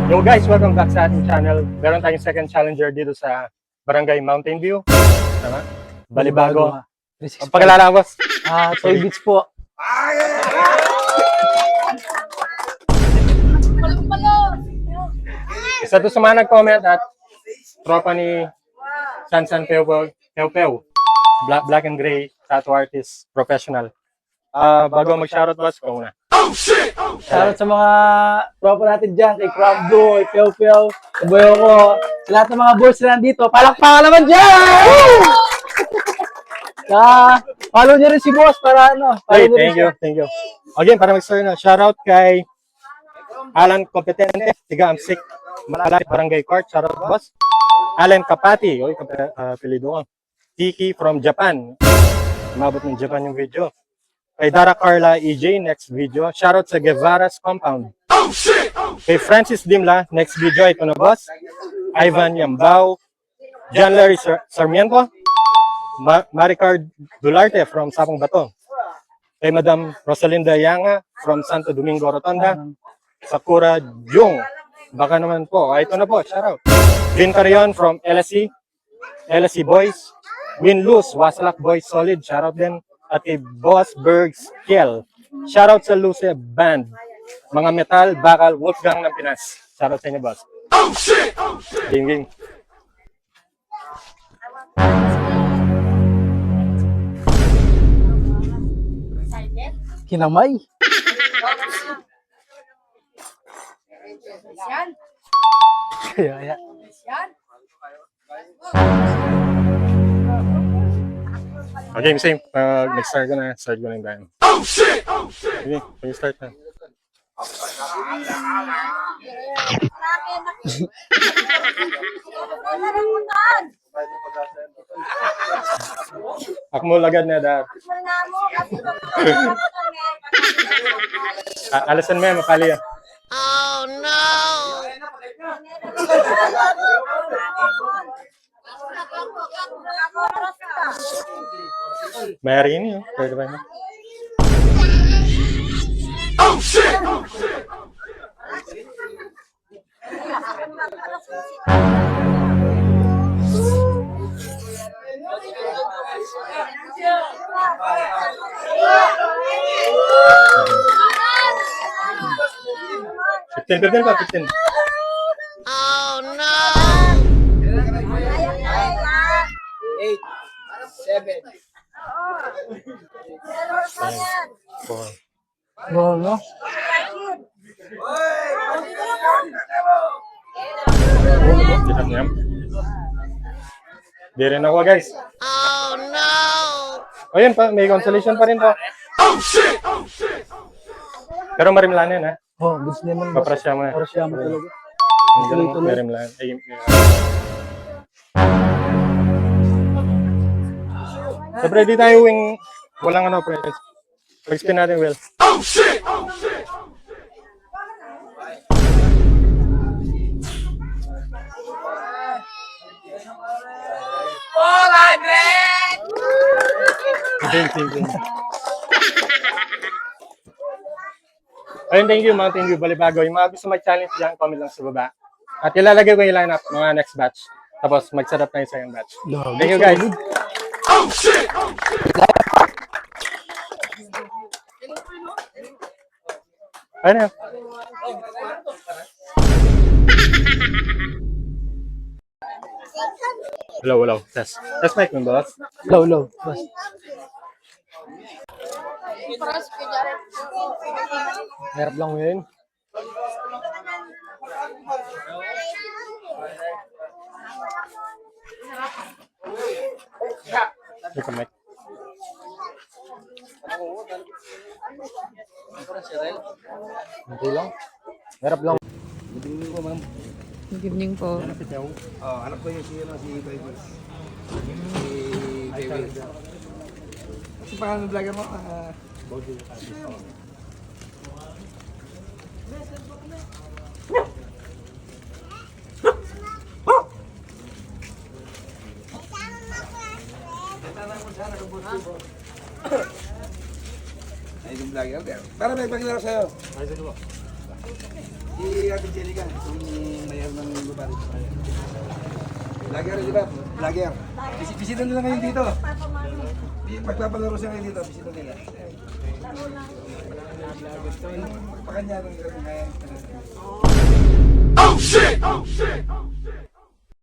Yo guys, welcome back sa ating channel. Meron tayong second challenger dito sa Barangay Mountain View. Tama? Balibago. Ang pagkalala, boss? Toy Beach po. Isa to sa mga nag-comment at tropa ni Sansan Peu Black and Gray tattoo artist professional. Bago mag-shoutout, boss, ko una. Shoutout sa mga tropa natin dyan, kay Crabdo, kay Peu Peu, sa Boyo ko, sa lahat ng mga boys na nandito, palakpakan naman dyan! Follow nyo rin si boss para ano. Hey, thank you. Again, para mag-start na, shoutout kay Alan Competente, tiga Amsik, Malaki Barangay Court, shoutout boss. Alan Kapati, apelido ko. Tiki from Japan. Umabot ng Japan yung video. Kay Dara Carla EJ, next video. Shoutout sa Guevara's Compound. Kay Francis Dimla, next video. Ito na boss. Ivan Yambao. John Larry Sarmiento. Maricar Dularte from Sapong Bato. Kay Madam Rosalinda Yanga from Santo Domingo Rotonda. Sakura Jung. Baka naman po. Ito na po, shoutout. Vin Carion from LSE Boys. Win Luz, Wasalak Boys Solid. Shoutout din. At kay Boss Bergs Kiel. Shoutout sa Luce Band. Mga metal, bakal, Wolfgang ng Pinas. Shoutout sa inyo, boss. Oh shit! Ging. Kinamay. Kaya. Okay, same. Nag-start ko na. Start ko na yung time. Oh shit! Okay, start na. Akmo lagad na da. Alasan mo, mapali yan. Oh no! Mayari ini, pwede ba yun? Oh shit! Fifteen. Oh no! 8, 7. No. Di rin ako, guys. Oh no! O yun pa, may consolation pa rin to. Pero marimlan yan, ha? Gusto naman. Paprasya mo na. Paprasya mo talaga. Marimlan. Siyempre, di tayo wing... Walang ano, pre. Pag-spin natin, Will. Oh, shit! Ayun, thank you, Mountain View, Balibago. Yung mga gusto mag-challenge dyan, comment lang sa baba. At ilalagay ko yung lineup, mga next batch. Tapos, mag-set up na yung second batch. Thank you, guys. Oh, shit! Ano? Hello. Test mic mo, boss. Low. Boss. Harap lang mo yun. Ito mic. Hindi lang. Harap lang. Good evening po, ma'am. Good evening po. Anak ko yung si Baby. Si Baby. Kasi pangalan ng vlogger mo? Ay, yung vlogger. Para may pagkilala sa'yo. Ay, sige po. Si Ate Jelica, yung mayor ng lugar. Vlogger, di ba? Vlogger. Bisita nila ngayon dito. Magpapalaro sila ngayon dito, bisita nila. Pagpakanya ng ngayon. Oh shit! Oh shit!